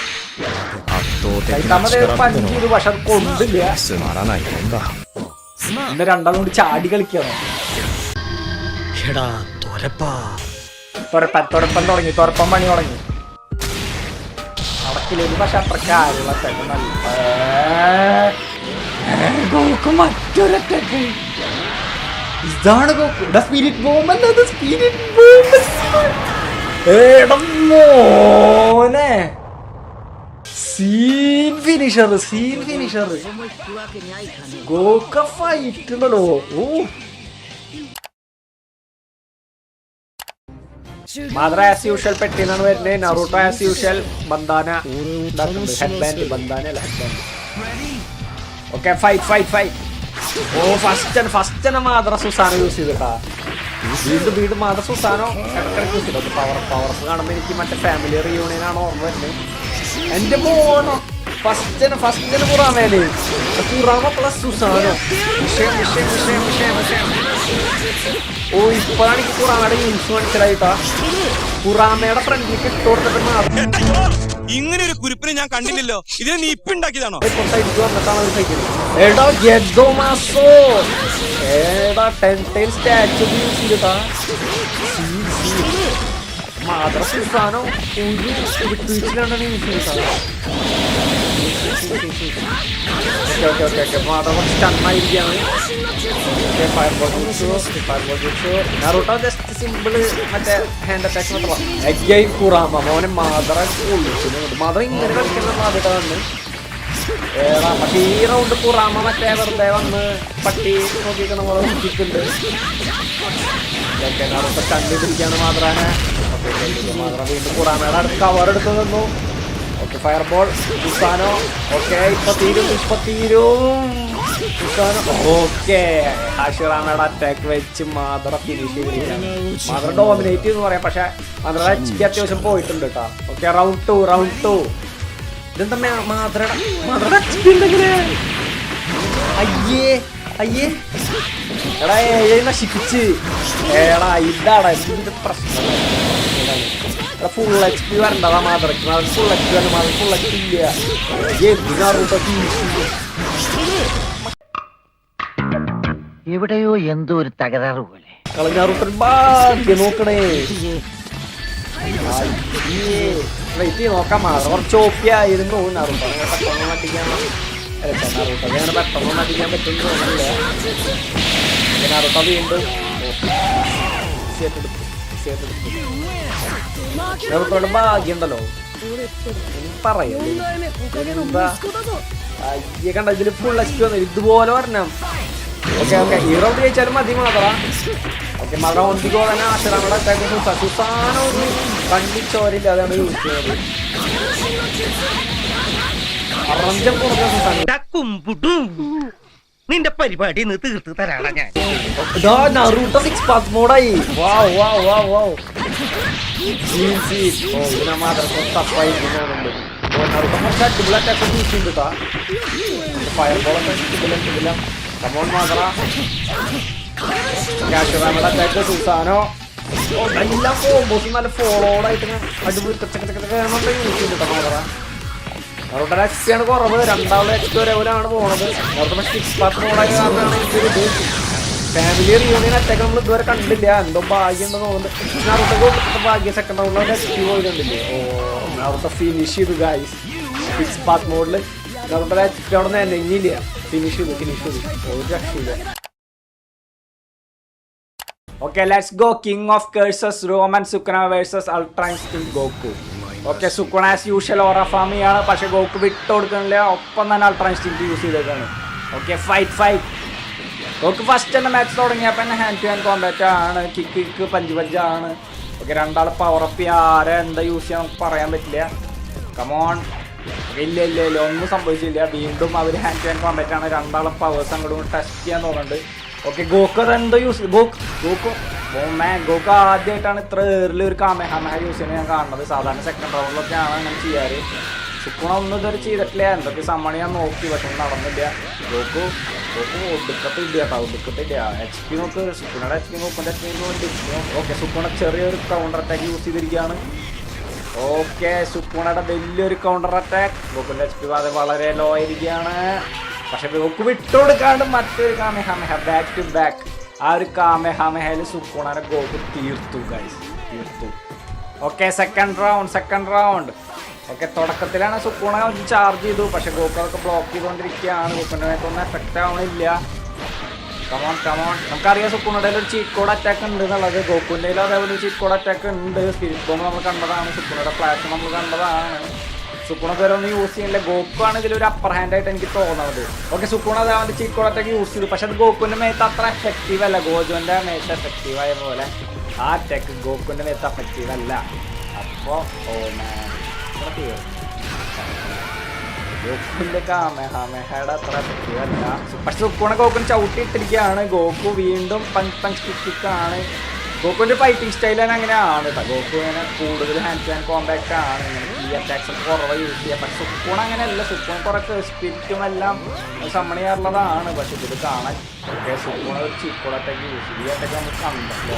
സൈതാമ പഞ്ച് ചെയ്തു പക്ഷെ അത് കൊണ്ടില്ല. ഇന്ന് രണ്ടാളും കൂടി ചാടി കളിക്കാണ്. തുരപ്പൻ പണി തുടങ്ങി. നടക്കില്ല പക്ഷെ അത്ര കാര്യങ്ങളൊക്കെ നല്ല. ഗോക്കു മറ്റൊരു അറ്റാക്ക്. ഇതാണ് ഗോക്കു. സ്പിരിറ്റ് ബോംബ് അല്ലത്, സ്പിരിറ്റ് ബോംബ്. മോനെ സീൻ ഫിനിഷർ. ഗോക്ക ഫൈറ്റ് ഉണ്ടല്ലോ. മാത്ര ആസ് യൂഷ്വൽ പെട്ടിന്നാണ് വരുന്നത്. Naruto as usual bandana headband. Bandana അല്ല, headband. Okay, fight. Oh first Madara Susanoo use ചെയ്തിട്ടാ. വീണ്ടും മാത്ര സുസാനോ ഇടക്കിടക്ക് യൂസ് ചെയ്തു. പവർഫ് കാണുമ്പോൾ എനിക്ക് മറ്റേ ഫാമിലി റിയൂണിയനാണ് ഓർമ്മ വരുന്നത്. എന്റെ മോണോ ഫസ്റ്റ് പുറാമേല് പുറാമ പ്ലസ് സുസാനോ. വിഷയം. ഓ ഇപ്പോഴാണ് എനിക്ക് പുറാമയുടെ യൂസ് മനസ്സിലായിട്ടാ. പുറാമയുടെ ഫ്രണ്ടിലേക്ക് ഇട്ട് കൊടുത്തിട്ട് ഇങ്ങനെ ഒരു കുരിപ്പിനെ ഞാൻ കണ്ടില്ലല്ലോ. ഇതിനെ നീ ഇപ്പൊ ഉണ്ടാക്കിയതാണോ? വന്നിട്ടാണ് ഒരു സൈക്കിൾ. എടാ ഗെഡോമാസോ, എടാ ടെൻടൈൽ സ്റ്റാച്ചു യൂസ് ചെയ്തിട്ടാ. മാത്ര സുസാനോ ഒരു യൂസ് ചെയ്തിട്ടാ. മാത്രം സ്റ്റണ്ണായിരിക്കാണ്. നറൂട്ടോ ജസ്റ്റ് സിമ്പിള് മറ്റേ ഹാൻഡ് അറ്റാക്ക് മാത്രം. എഗൈൻ കുറാമ മോനെ മാതറ മാതറ ഇങ്ങനെ കളിക്കുന്ന ആദ്യത്തെ വന്ന് പക്ഷെ ഈ റൗണ്ട് കുറാമ മറ്റേ വെറുതെ വന്ന് പട്ടി നോക്കിയിട്ട് നമ്മൾ നോക്കിയിട്ടുണ്ട്. നറൂട്ടോ കണ്ടുപിടിക്കാണ് മാതറാനെ. മാതറ വീണ്ടും കുറാമയുടെ അടുത്ത് കവർ എടുത്ത് നിന്നു. Okay fireball സുസാനോ. ഓക്കെ ഇപ്പൊ തീരും സുസാനോ. ഓക്കെ ഹാഷിറാമയുടെ അറ്റാക്ക് വെച്ച് മാതറ ഫിനിഷ് ചെയ്തിരിക്കുകയാണ്. മാതറ ഡോമിനേറ്റ് എന്ന് പറയാം. പക്ഷെ മാതറ എച്ച് അത്യാവശ്യം പോയിട്ടുണ്ട് കേട്ടോ. ഓക്കെ റൗണ്ട് ടു ഇതെന്താ മാതറയുടെ എച്ച് പി ഉണ്ടെങ്കില് അയ്യേ എടാ നശിപ്പിച്ച് എടാ ഇതാടാ ഇതിന്റെ പ്രശ്നം. ഫുൾ എച്ച് പി വരണ്ടതാ മാതറയ്ക്ക്. ഫുൾ എച്ച് പി വരണം. മാതറ ഫുൾ എച്ച് പി ഇല്ല. എവിടെയോ എന്തോ ഒരു തകരാറ് പോലെ. കളഞ്ഞാറുട്ടൻ ഭാഗ്യം നോക്കണേ. നോക്കാം മാതറ കുറച്ച് ഓപ്പിയായിരുന്നു. നറുട്ടോ പെട്ടെന്ന് അടിക്കാൻ പറ്റുന്ന തോന്നില്ല. നറുട്ടോ വീണ്ടും നറുട്ടോയുടെ ഭാഗ്യം ഉണ്ടല്ലോ പറയാ. എന്താ അയ്യ കണ്ട ഇതില് ഫുൾ എച്ച് വന്നു. ഇതുപോലെ വരണം. ഓക്കെ ഈ റൗണ്ട് ജയിച്ചാലും മതി മാതറ. ഓക്കെ മഴ ഒന്നിക്കോ തന്നെ ആശരാമയുടെ അറ്റാക്ക് സുസാനോ ഒന്ന് കണ്ടിച്ചോരില്ല. അതാണ് യൂസ് ചെയ്യുന്നത്. അറഞ്ചം കുറഞ്ഞ സുസാന നിന്റെ പരിപാടി തീർത്ത് തരാടാ ഞാൻ. നറൂട്ടോ 6 പാസ് മോഡായി. തപ്പായിരിക്കുന്നുണ്ട്. നറൂട്ടോ കുറച്ച് അടിപൊളി അറ്റാക്ക് യൂസ് ചെയ്യുന്നുണ്ട്. ഫയർബോളൊക്കെ കമോൺ മാതറ. ഹാഷിറാമയുടെ അറ്റാക്ക് സുസാനോ. എല്ലാ കോമ്പോസും നല്ല ഫോളോഡായിട്ട് അടിപൊളി യൂസ് ചെയ്യുന്നുണ്ട് മാതറ. നറൂട്ടോയുടെ എച്ച് പി ആണ് കുറവ്. രണ്ടാമത് എച്ച് പി ലെവലാണ് പോണത്. നറൂട്ടോ 6 പാസ് മോഡായ കാരണമാണ് എനിക്കൊരിത്. ഫാമിലി റിയൂണിയൻ അറ്റാക്ക് നമ്മൾ ഇതുവരെ കണ്ടില്ല. എന്തോ ഭാഗ്യം ഉണ്ടെന്ന് തോന്നുന്നുണ്ട്. നറൂട്ടോ ഭാഗ്യം സെക്കൻഡ് റൗണ്ടിൽ എച്ച് പി പോയിട്ടുണ്ടില്ലേ. നറൂട്ടോ ഫിനിഷ് ചെയ്തു ഗൈസ്. 6 പാസ് മോഡില് നറൂട്ടോയുടെ എച്ച് പി അവിടെ നിന്ന് എന്നെങ്ങില്ല. ഫിനിഷ് ചെയ്തു ഒരു രക്ഷയില്ല. Okay let's go. King of curses Ryomen Sukuna versus ultra instinct Goku. Okay Sukuna as usual ഓറാഫാമിയാണ്. പക്ഷെ ഗോക്കു വിട്ട് കൊടുക്കുന്നില്ല. ഒപ്പം തന്നെ അൾട്രാ ഇൻസ്റ്റിങ്ക്റ്റ് യൂസ് ചെയ്തേക്കാണ്. ഓക്കെ ഫൈറ്റ് ഗോക്കു ഫസ്റ്റ് തന്നെ മാച്ച് തുടങ്ങിയപ്പോൾ തന്നെ ഹാൻഡ് ടു ഹാൻഡ് കോമ്പാറ്റ് ആണ്. കിക്ക് പഞ്ചാണ്. ഓക്കെ രണ്ടാൾ പവറപ്പ് ആരെ എന്താ യൂസ് ചെയ്യാൻ നമുക്ക് പറയാൻ പറ്റില്ല. കമോൺ ഇല്ല ഒന്നും സംഭവിച്ചില്ല. വീണ്ടും അവർ ഹാൻഡ് ടു ഹാൻഡ് കോമ്പാറ്റ് ആണ്. രണ്ടാളും പവേഴ്സ് അങ്ങോട്ടും ടെസ്റ്റ് ചെയ്യാൻ തോന്നുന്നുണ്ട്. ഓക്കെ ഗോക്കു അതെന്തോ യൂസ് ഗോക്കു ആദ്യമായിട്ടാണ് ഇത്ര ഏറിൽ ഒരു കാമേഹാമേഹ യൂസ് ചെയ്യുന്നത് ഞാൻ കാണുന്നത്. സാധാരണ സെക്കൻഡ് റൗണ്ടിലൊക്കെയാണ് അങ്ങനെ ചെയ്യാറ്. സുക്കുണ ഒന്നും ഇതുവരെ ചെയ്തിട്ടില്ല. എന്തൊക്കെ സമ്മണി ഞാൻ നോക്കി പക്ഷെ നടന്നില്ല. ഗോക്കു ഒടുക്കത്തില്ല. എച്ച് പി നോക്ക്. സുക്കുണയുടെ എച്ച് പി നോക്കുമ്പോൾ എച്ച് പി. ഓക്കെ സുക്കുണ ചെറിയൊരു കൗണ്ടർ അറ്റാക്ക് യൂസ് ചെയ്തിരിക്കുകയാണ്. ഓക്കെ സുക്കുണയുടെ വലിയൊരു കൗണ്ടർ അറ്റാക്ക്. ഗോക്കുവിൻ്റെ എച്ച് പി വളരെ ലോ ആയിരിക്കുകയാണ്. പക്ഷെ ഗോക്കു വിട്ടുകൊടുക്കാണ്ട് മറ്റൊരു കാമേഹാമേഹ ബാക്ക് ടു ബാക്ക്. ആ ഒരു കാമേഹാമേഹയിൽ സുക്കുണനെ ഗോക്കു തീർത്തു. Okay second round. ഓക്കെ തുടക്കത്തിലാണ് സുക്കുണ ചാർജ് ചെയ്തു. പക്ഷെ ഗോക്കു അതൊക്കെ ബ്ലോക്ക് ചെയ്തുകൊണ്ടിരിക്കുകയാണ്. ഗോക്കുവിൻ്റെ മേത്തൊന്നും എഫക്റ്റ് ആവണില്ല. കമോൺ നമുക്കറിയാം സുക്കുണയുടെ ഒരു ചീറ്റ് കോഡ് അറ്റാക്ക് ഉണ്ട് എന്നുള്ളത്. ഗോക്കുവിൻ്റെ അതേപോലെ ഒരു ചീറ്റ് കോഡ് അറ്റാക്ക് ഉണ്ട്. സ്പിരിറ്റ് ബോംബ് നമ്മൾ കണ്ടതാണ്. സുക്കുണയുടെ ഫ്ലാഷ് നമ്മൾ കണ്ടതാണ്. സുക്കുണ വരെ ഒന്നും യൂസ് ചെയ്യുന്നില്ല. ഗോക്കു ആണ് ഇതിലൊരു അപ്പർ ഹാൻഡ് ആയിട്ട് എനിക്ക് തോന്നുന്നത്. ഓക്കെ സുക്കുണ അത് അവൻ്റെ ചീറ്റ് കോഡ് അറ്റാക്ക് യൂസ് ചെയ്തു. പക്ഷെ അത് ഗോക്കുവിൻ്റെ മേത്ത് അത്ര എഫക്റ്റീവ് അല്ല. ഗോജുവിൻ്റെ മേത്ത് എഫക്റ്റീവായ പോലെ ആ അറ്റാക്ക് ഗോക്കുവിൻ്റെ മേത്ത് എഫക്റ്റീവ് അല്ല. അപ്പോൾ ഗോക്കുവിൻ്റെ കാമേഹാമേഹയുടെ അത്ര എഫക്റ്റീവ് അല്ല. പക്ഷെ സുക്കുണ ഗോക്കുവിന് ചവിട്ടി ഇട്ടിരിക്കുകയാണ്. ഗോക്കു വീണ്ടും പഞ്ച് കിക്കാണ്. ഗോക്കുവിൻ്റെ ഫൈറ്റിംഗ് സ്റ്റൈൽ തന്നെ അങ്ങനെയാണ് കേട്ടോ. ഗോക്കു ഇങ്ങനെ കൂടുതൽ ഹാൻഡ് ടു ഹാൻഡ് കോമ്പാക്റ്റ് ആണ്. ഇങ്ങനെ ഈ അറ്റാക്സ് കുറവ് യൂസ് ചെയ്യുക. പക്ഷെ സുക്കുണ അങ്ങനെയല്ല. സുക്കുണ കുറേ സ്പിരിറ്റും എല്ലാം സമ്മൺ ചെയ്യാറുള്ളതാണ്. പക്ഷെ ഇതിൽ കാണാൻ സുക്കുണ ഒരു ചീക്കോട് അറ്റാക്ക് യൂസ് ചെയ്യും. ഈ അറ്റാക്ക് നമുക്ക് കണ്ടിട്ടില്ല.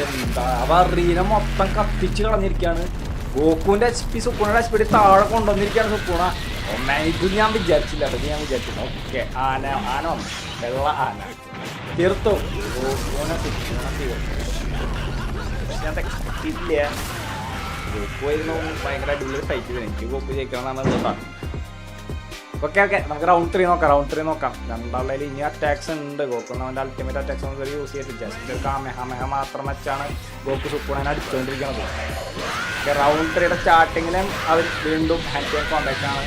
എന്താ അവ റീന മൊത്തം കത്തിച്ച് കളഞ്ഞിരിക്കുകയാണ്. ഗോക്കുവിൻ്റെ എച്ച് പി സുക്കുണയുടെ എച്ച് പി താഴെ കൊണ്ടുവന്നിരിക്കുകയാണ് സുക്കുണ. ഇത് ഞാൻ വിചാരിച്ചില്ല. ഓക്കെ ആന വന്നു. വെള്ള ആന തീർത്തു. ഗോക്കുവിനെ സുക്കുണ തീർത്തു. ഞാൻ ഇല്ല. ഗോക്കു ആയിരുന്നു ഭയങ്കര അടിപൊളി ഫൈറ്റ് ചെയ്തത്. എനിക്ക് ഗോക്കു ജയിക്കണം എന്നാണ് കേട്ടോ. ഓക്കെ നമുക്ക് റൗണ്ട് 3 നോക്കാം. രണ്ടാളിൽ ഇനി അറ്റാക്സ് ഉണ്ട്. ഗോക്കു അവൻ്റെ അൾട്ടിമേറ്റ് അറ്റാക്സ് ഒന്നും യൂസ് ചെയ്തിട്ട് ജസ്റ്റ് കാമെഹ മാത്രം വെച്ചാണ് ഗോക്കു സുക്കൂണനെ അടിച്ചുകൊണ്ടിരിക്കുന്നത്. റൗണ്ട് 3യുടെ സ്റ്റാർട്ടിങ്ങിലും അവർ വീണ്ടും ഹാൻഡ് ടു ഹാൻഡ് കോമ്പാക്റ്റ് ആണ്.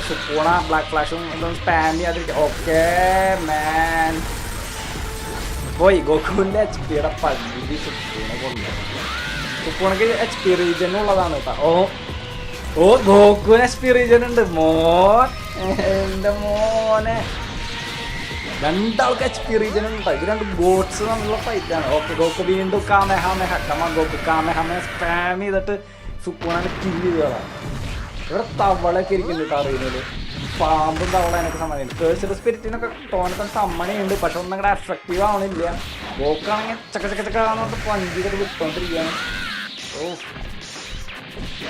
സുക്കൂണ ബ്ലാക്ക് ഫ്ലാഷും ഇതൊന്നും സ്പാം ചെയ്യാതിരിക്കും. ഓക്കെ മാൻ പോയി. ഗോക്കുവിൻ്റെ HP പകുതി സുക്കൂണെ കൊണ്ടു. സുക്കൂണക്ക് HP റീജൻ ഉള്ളതാണ് കേട്ടോ. ഗോക്കുവിന് HP റീജൻ ഉണ്ട്. മോൻ എൻ്റെ മോനെ രണ്ടാൾക്ക് HP റീജൻ ഉണ്ട്. ഇത് രണ്ട് ഗോട്ട്സ് തമ്മിലുള്ള ഫൈറ്റാണ്. ഓക്കെ ഗോക്കു വീണ്ടും കാമെഹാമെഹ ഗോക്കു കാമെഹാമെ സ്പാം ചെയ്തിട്ട് സുക്കൂണാണ് കില്ല് ചെയ്തതാണ്. ഇവിടെ തവളയൊക്കെ ഇരിക്കുന്നുണ്ട് അറിയുന്നത്. പാമ്പും തവള എനിക്ക് സമ്മതിണ്ട്. കേഴ്സഡ് സ്പിരിറ്റിനൊക്കെ തോന്നത്തെ സമ്മണിയുണ്ട്. പക്ഷെ ഒന്നും കൂടെ എഫക്റ്റീവ് ആവണില്ല. ഗോക്കാണെങ്കിൽ ചക്കാന്ന് പഞ്ച് ചെയ്തിട്ട് വിട്ടോണ്ടിരിക്കുകയാണ്.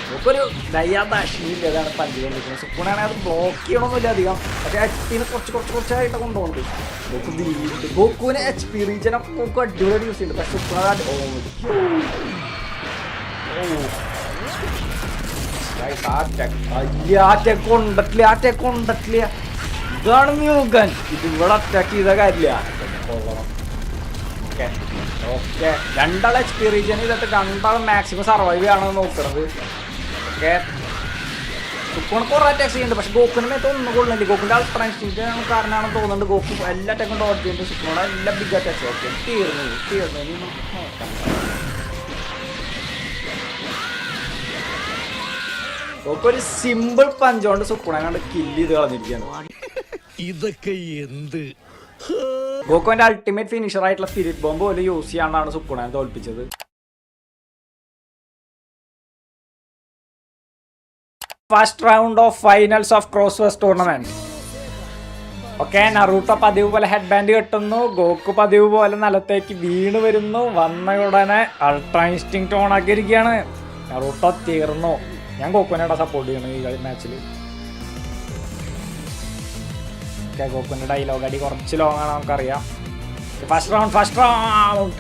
നമുക്കൊരു ദയാദാക്ഷിയില്ല. അതാണ് പഞ്ചുകൊണ്ടിരിക്കുന്നത്. സുക്കൂണാണെങ്കിൽ അത് ബ്ലോക്ക് ചെയ്യണമെന്നില്ല അധികം. പക്ഷേ HP കുറച്ചായിട്ട് കൊണ്ടുപോകുന്നുണ്ട്. ഗോക്കു വീണ്ടും ഗോക്കുവിന് HP റീജനൊക്കെ ഗോക്കു അടിപൊളിയായിട്ട് യൂസ് ചെയ്യുന്നുണ്ട്. പക്ഷെ സുക്കൂണ കൊണ്ടിട്ടില്ല. ഇതാണ് മ്യൂഗൻ. ഇതിവിടെ അറ്റാക്ക് ചെയ്ത കാര്യമില്ല. ഓക്കെ രണ്ടാൾ HP റീജൻ ചെയ്തിട്ട് രണ്ടാൾ മാക്സിമം സർവൈവ് ചെയ്യണമെന്ന് നോക്കുന്നത്. ഓക്കെ സുക്കൂണ് കുറേ അറ്റാക്സ് ചെയ്യുന്നുണ്ട്. പക്ഷെ ഗോക്കുവിന് മേത്ത് ഒന്നും കൊള്ളില്ല. ഗോക്കുവിൻ്റെ അൾട്രാൻസിൻ്റെ കാരണമാണെന്ന് തോന്നുന്നുണ്ട്. ഗോക്കു എല്ലാ അറ്റാക്കും ഡോട്ട് ചെയ്യുന്നുണ്ട്. സുക്കൂണോടെ എല്ലാ ബിഗ് അറ്റാക്സ്. ഓക്കെ തീർന്നു ഇനി നോക്കാം. ഒരു സിമ്പിൾ പഞ്ചോണ്ട് സുക്കൂണെ കണ്ട് കില്ല് ചെയ്ത് കളഞ്ഞിരിക്കുകയാണ്. ഇതൊക്കെ എന്ത് ഗോക്കുവിന്റെ അൾട്ടിമേറ്റ് ഫിനിഷർ ആയിട്ടുള്ള സ്പിരിറ്റ് ബോംബ് പോലും യൂസ് ചെയ്യാണ്ടാണ് സുക്കൂണെ തോൽപ്പിച്ചത്. First round of finals of crossverse tournament. Okay Naruto പതിവ് പോലെ ഹെഡ് ബാൻഡ് കെട്ടുന്നു. ഗോക്കു പതിവ് പോലെ നിലത്തേക്ക് വീണ് വരുന്നു. വന്ന ഉടനെ അൾട്രാ ഇൻസ്റ്റിങ്ക്റ്റ് ഓൺ ആക്കിയിരിക്കുകയാണ്. നറൂട്ടോ തീർന്നു. ഞാൻ ഗോക്കുവിനെ സപ്പോർട്ട് ചെയ്യണം ഈ കളി മാച്ചിൽ. ഓക്കെ ഗോക്കുവിൻ്റെ ഡയലോഗ് അടി കുറച്ച് ലോങ് ആണ് നമുക്കറിയാം. ഫസ്റ്റ് റൗണ്ട്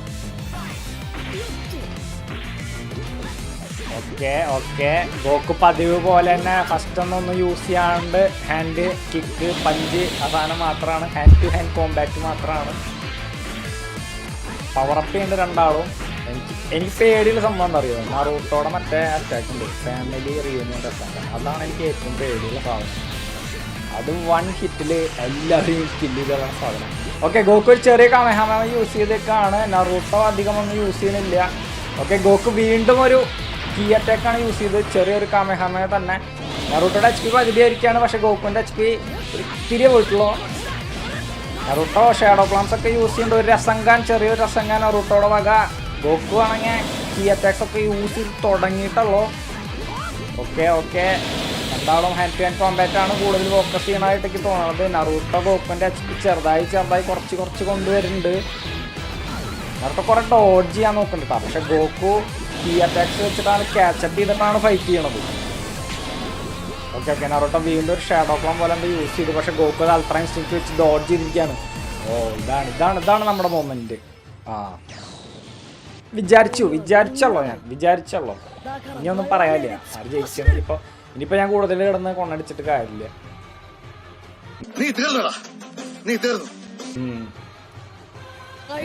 ഓക്കെ ഗോക്കു പതിവ് പോലെ തന്നെ ഫസ്റ്റ് ഒന്നും യൂസ് ചെയ്യാണ്ട് ഹാൻഡ് കിക്ക് പഞ്ച് അവസാനം മാത്രമാണ്. ഹാൻഡ് ടു ഹാൻഡ് കോമ്പാക്റ്റ് മാത്രമാണ്. പവറപ്പ് ചെയ്യുന്നുണ്ട് രണ്ടാളും. എനിക്ക് പേടിയുള്ള സംഭവം എന്താ അറിയുമോ? നറൂട്ടോടെ മറ്റേ അറ്റാക്ക് ഉണ്ട്, ഫാമിലി റിയൂണിയൻ അറ്റാക്ക്. അതാണ് എനിക്ക് ഏറ്റവും പേടിയുള്ള സാധനം. അത് 1 ഹിറ്റിൽ എല്ലാവരെയും കില്ല് ചെയ്തുള്ള സാധനം. ഓക്കെ ഗോക്കു ഒരു ചെറിയ കാമെഹാമ യൂസ് ചെയ്തേക്കാണ്. നറൂട്ടോ അധികം ഒന്നും യൂസ് ചെയ്യുന്നില്ല. ഓക്കെ ഗോക്കു വീണ്ടും ഒരു കീ അറ്റാക്കാണ് യൂസ് ചെയ്തത്. ചെറിയൊരു കാമെഹാമ തന്നെ. നറൂട്ടോയുടെ HP പകുതിയായിരിക്കുകയാണ്. പക്ഷേ ഗോക്കുവിൻ്റെ HP ഇത്തിരി പോയിട്ടുള്ളൂ. നറൂട്ടോ ഷാഡോ പ്ലാൻസ് ഒക്കെ യൂസ് ചെയ്യുന്നുണ്ട്. ഒരു രസംഗാൻ, ചെറിയൊരു രസംഗാൻ നറൂട്ടോയുടെ വക. ഗോക്കു ആണെങ്കിൽ കീ അറ്റാക്സ് ഒക്കെ യൂസ് ചെയ്ത് തുടങ്ങിയിട്ടുള്ളൂ. ഓക്കെ രണ്ടാളും ഹാൻഡ് ടു ഹാൻഡ് കോമ്പാക്റ്റ് ആണ് കൂടുതൽ ഫോക്കസ് ചെയ്യണമായിട്ട് എനിക്ക് തോന്നുന്നത്. നറൂട്ടോ ഗോക്കുവിൻ്റെ HP ചെറുതായി കുറച്ച് കൊണ്ടുവരുന്നുണ്ട്. നറൂട്ടോ കുറേ ഡോഡ്ജ് ചെയ്യാൻ നോക്കുന്നുണ്ട് കേട്ടോ. പക്ഷെ ഗോക്കു കീ അറ്റാക്സ് വെച്ചിട്ടാണ് ക്യാച്ചപ്പ് ചെയ്തിട്ടാണ് ഫൈറ്റ് ചെയ്യണത്. ഓക്കെ നറൂട്ടോ വീണ്ടും ഒരു ഷാഡോ പ്ലാൻ പോലെ യൂസ് ചെയ്തു. പക്ഷെ ഗോക്കു അത് അൾട്രാ ഇൻസ്റ്റിങ്ക്റ്റ് വെച്ച് ഡോഡ്ജ് ചെയ്തിരിക്കുകയാണ്. ഇതാണ് നമ്മുടെ മൊമെന്റ്. വിചാരിച്ചല്ലോ ഇനിയൊന്നും പറയാനില്ല. ആര് ജയിച്ചു ഇനിയിപ്പോ ഞാൻ കൂടുതൽ കിടന്ന് കൊണ്ടടിച്ചിട്ട് കാര്യമില്ല.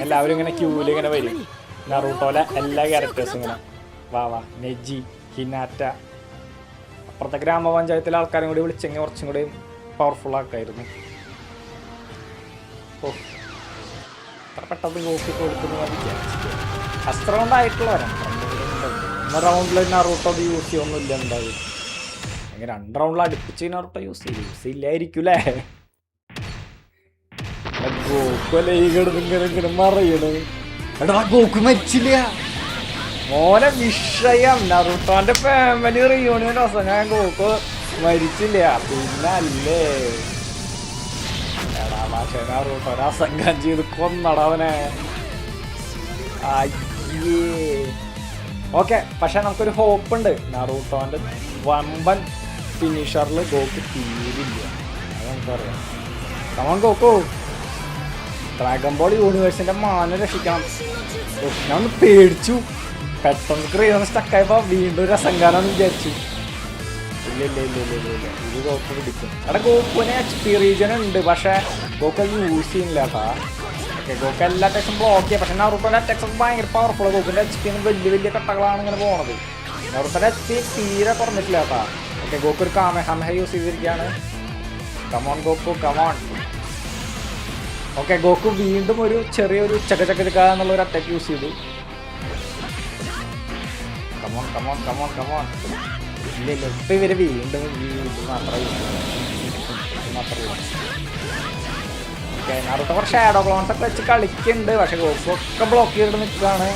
എല്ലാവരും ഇങ്ങനെ ക്യൂവിൽ ഇങ്ങനെ വരും. നറൂട്ടോലെ എല്ലാ ക്യാരക്ടേഴ്സും ഇങ്ങനെ വാ നെജി, ഹിനാറ്റ. അപ്പുറത്തെ ഗ്രാമപഞ്ചായത്തിലെ ആൾക്കാരും കൂടി വിളിച്ചെങ്കിൽ കുറച്ചും കൂടി പവർഫുൾ ആക്കായിരുന്നു. അത്ര പെട്ടെന്ന് നോക്കി കൊടുക്കുന്നു വിചാരിച്ചിട്ട്. First round ആയിട്ടുള്ളവരാണ്. 1 റൗണ്ടിൽ നറൂട്ടോ അത് യൂസ് ചെയ്യൊന്നുമില്ല. എന്തായാലും 2 റൗണ്ടിൽ അടുപ്പിച്ച് നറൂട്ടോ യൂസ് ചെയ്യില്ലായിരിക്കും അല്ലേ? ഗോക്കുവല്ലേ ഈ കിടന്നിങ്ങനെ മറിയണ്. എടാ ഗോക്കു മരിച്ചില്ല. മോനെ വിഷയം. നറൂട്ടോന്റെ ഫാമിലി റിയൂണിയൻ അവസാനം ഗോക്കു മരിച്ചില്ല. പിന്നല്ലേ എടാ പക്ഷേ നറൂട്ടോ അസംഗം ചെയ്ത് കൊന്നടവനെ. ഓക്കെ പക്ഷെ നമുക്കൊരു ഹോപ്പ് ഉണ്ട്. നറൂട്ടോന്റെ വമ്പൻ ഫിനിഷറിൽ ഗോക്കു തീരില്ല. അത് നമുക്കറിയാം. കമോൺ ഗോക്കു, ഡ്രാഗൺ ബോൾ യൂണിവേഴ്സിന്റെ മാനം രക്ഷിക്കണം. ഞാൻ ഒന്ന് പേടിച്ചു. പെട്ടെന്ന് ക്രിയോന്ന് സ്റ്റക്കായപ്പോ വീണ്ടും രസംഗാനാന്ന് വിചാരിച്ചു. ഇല്ല ഇത് ഗോക്കു പിടിക്കും. എടാ ഗോക്കുവിന് HP റീജൻ ഉണ്ട്, പക്ഷെ ഗോക്കു അത് യൂസ് ചെയ്യുന്നില്ല കേട്ടാ. ഓക്കെ ഗോക്കു എല്ലാ അറ്റാക്സും ബ്ലോക്ക് ചെയ്യാം, പക്ഷെ നറുട്ടോന്റെ അറ്റാക്സ് ഒക്കെ ഭയങ്കര പവർഫുൾ. ഗോക്കുവിന്റെ HP വലിയ കട്ടകളാണ് ഇങ്ങനെ പോണത്. നറുട്ടോന്റെ HP തീരെ കുറഞ്ഞിട്ടില്ല കേട്ടാ. ഓക്കെ ഗോക്കു ഒരു കാമഹമഹ യൂസ് ചെയ്തിരിക്കുകയാണ്. Come on Goku come on. Okay Goku വീണ്ടും ഒരു ചെറിയൊരു ചക്ക എന്നുള്ള ഒരു അറ്റാക്ക് യൂസ് ചെയ്തു. കമോൺ. ഇല്ല ഇപ്പൊ ഇവര് വീണ്ടും ഓക്കെ നറുട്ടോ കുറച്ച് ഷാഡോ ക്ലോൺസ് ഒക്കെ വെച്ച് കളിക്കുന്നുണ്ട്, പക്ഷെ ഗോക്കു ഒക്കെ ബ്ലോക്ക് ചെയ്തിട്ട് നിൽക്കുകയാണ്.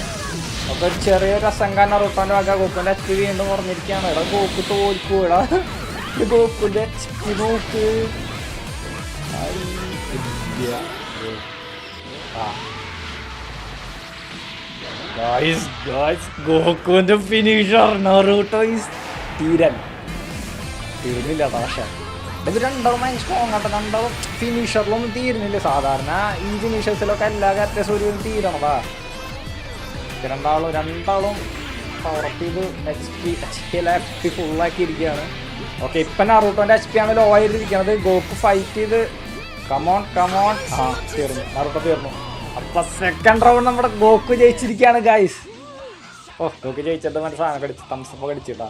അപ്പൊ ഒരു ചെറിയൊരു അസംഗം നറുട്ടോന്റെ വക. ഗോക്കുവിന്റെ HP വീണ്ടും കുറഞ്ഞിരിക്കുകയാണ്. എടാ ഗോക്കു തോൽക്കൂ. എടാ ഗോക്കുവിന്റെ HP നോക്ക്. ഗോക്കുവിന്റെ ഫിനിഷർ നറൂട്ടോ ഈസ് തീരുന്നില്ല. പക്ഷേ ഇത് രണ്ടാളും ഭയങ്കര സ്ട്രോങ് ആട്ടോ. രണ്ടാളും ഫിനിഷറിലൊന്നും തീരുന്നില്ല. സാധാരണ ഈ ഫിനിഷേഴ്സിലൊക്കെ എല്ലാ ക്യാരക്ടേഴ്സും ഒരു തീരണതാ. രണ്ടാളും പവറപ്പ് ചെയ്ത് HP ഫുള്ളാക്കി ഇരിക്കുകയാണ്. ഓക്കെ ഇപ്പൊ നറൂട്ടോന്റെ HP ആണ് ലോ ആയിട്ടിരിക്കുന്നത്. ഗോക്കു ഫൈറ്റ് ചെയ്ത് കമോൺ. തീർന്നു, നറുട്ടോ തീർന്നു. അപ്പൊ സെക്കൻഡ് റൗണ്ട് നമ്മുടെ ഗോക്കു ജയിച്ചിരിക്കുകയാണ് ഗൈസ്. ഗോക്കു ജയിച്ചിട്ട് മറ്റേ സാധനം കടിച്ചു, തംസപ്പ് കടിച്ചിട്ടാ.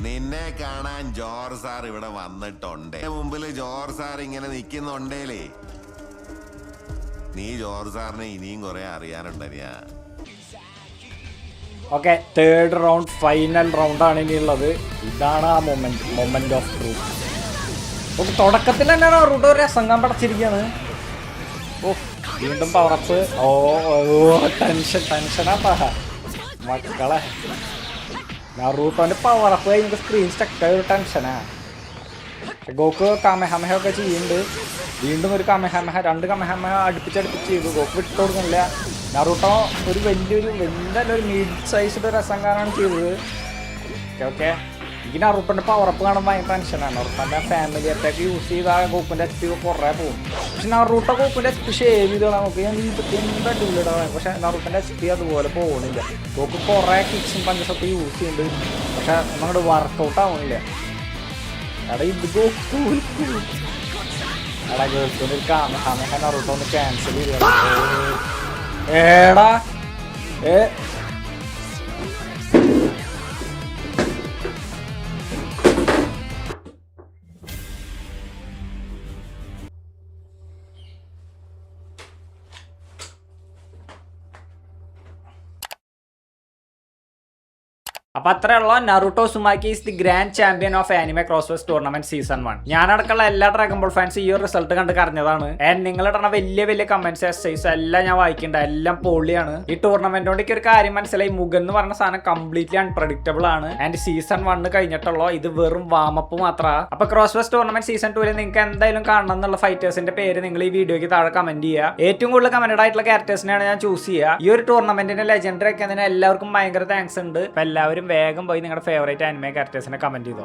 നിന്നെ കാണാൻ ജോർജ് സാർ ഇവിടെ വന്നിട്ടുണ്ട്. മുമ്പില് ജോർജ് സാർ ഇങ്ങനെ നിക്കുന്നുണ്ടേലേ, നീ ജോർജ് സാറിനെ ഇനിയും കുറെ അറിയാനുണ്ടനിയാ. ഓക്കെ തേർഡ് റൗണ്ട് ഫൈനൽ റൗണ്ടാണ് ഇനിയുള്ളത്. ഇതാണ് ആ മൊമെന്റ് ഓഫ് ട്രൂത്ത്. ഓക്കെ തുടക്കത്തിൽ തന്നെ നറൂട്ടോ ഒരു രസംഗം പടച്ചിരിക്കുകയാണ്. വീണ്ടും പവറപ്പ്. ടെൻഷനാട്ടാ മക്കളെ. നറൂട്ടോന്റെ പവറപ്പ് കഴിഞ്ഞിട്ട് സ്ക്രീൻ സ്റ്റക്കായ ഒരു ടെൻഷനാ. ഗോക്കു കാമഹമഹ ഒക്കെ ചെയ്യുന്നുണ്ട്. വീണ്ടും ഒരു കാമഹമഹ, 2 കാമഹമഹ അടുപ്പിച്ച് ചെയ്തു. ഗോക്കു വിട്ടു കൊടുക്കുന്നില്ല. നറൂട്ടോ ഒരു വലിയൊരു മിഡ് സൈസിന്റെ ഒരു രസംഗാനാണ് ചെയ്തത്. ഓക്കെ ഈ നറൂട്ടോന്റെ പവറപ്പ് കാണുമ്പോൾ ഭയങ്കര ടെൻഷനാണ്. നറൂട്ടോന്റെ ഫാമിലി അറ്റാക്ക് യൂസ് ചെയ്താൽ ഗോക്കുവിന്റെ HP കുറേ പോകും. പക്ഷെ നറൂട്ടോ ഗോക്കുവിന്റെ HP ഷേവ് ചെയ്തോളാം. നോക്കി എന്താ ഡുള്ളിടാൻ, പക്ഷെ നറൂട്ടോന്റെ HP അതുപോലെ പോകണില്ല. ഗോക്കു കുറേ കിക്സും പഞ്ചസൊക്കെ യൂസ് ചെയ്യുന്നുണ്ട്, പക്ഷെ ഒന്നങ്ങോട്ട് വർക്കൗട്ട് ആവണില്ല. എടാ ഇത് ഗോക്കു ഗോക്കുവിന്റെ ഒരു കാമഹമഹ നറൂട്ടോ ഒന്ന് ക്യാൻസൽ ചെയ്ത. ഏടാ അപ്പൊ അത്രയുള്ള Naruto Uzumaki is the grand champion of anime crossverse tournament season 1. ഞാനടക്കമുള്ള എല്ലാ ഡ്രാഗൺ ബോൾ ഫാൻസ് ഈ ഒരു റിസൾട്ട് കണ്ട് കറിഞ്ഞതാണ്. ആൻഡ് നിങ്ങളിടണ വലിയ കമന്റ്സ് എസ്സൈസ് എല്ലാം ഞാൻ വായിക്കുന്നുണ്ട്, എല്ലാം പൊളിയാണ്. ഈ ടൂർണമെന്റ് കൊണ്ട് ഒരു കാര്യം മനസ്സിലായി, മുഖം എന്ന് പറഞ്ഞ സാധനം കംപ്ലീറ്റ്ലി അൺപ്രഡിക്റ്റബിൾ ആണ്. ആൻഡ് സീസൺ 1 കഴിഞ്ഞിട്ടുള്ളൂ, ഇത് വെറും വാമപ്പ് മാത്രമാണ്. അപ്പൊ ക്രോസ്വേഴ്സ് ടൂർണമെന്റ് സീസൺ 2 നിങ്ങൾക്ക് എന്തായാലും കാണണം എന്നുള്ള ഫൈറ്റേഴ്സിന്റെ പേര് നിങ്ങൾ ഈ വീഡിയോക്ക് താഴെ കമന്റ് ചെയ്യുക. ഏറ്റവും കൂടുതൽ കമന്റഡ് ആയിട്ടുള്ള ക്യാരക്ടേഴ്സിനെയാണ് ഞാൻ ചൂസ് ചെയ്യുക. ഈ ഒരു ടൂർണമെന്റിന്റെ ലെജൻഡറി ഒക്കെ എല്ലാവർക്കും ഭയങ്കര താങ്ക്സ് ഉണ്ട്. അപ്പൊ എല്ലാവരും വേഗം പോയി നിങ്ങളുടെ ഫേവറേറ്റ് ആനിമെ ക്യാരക്ടേഴ്സിനെ കമന്റ് ചെയ്തോ.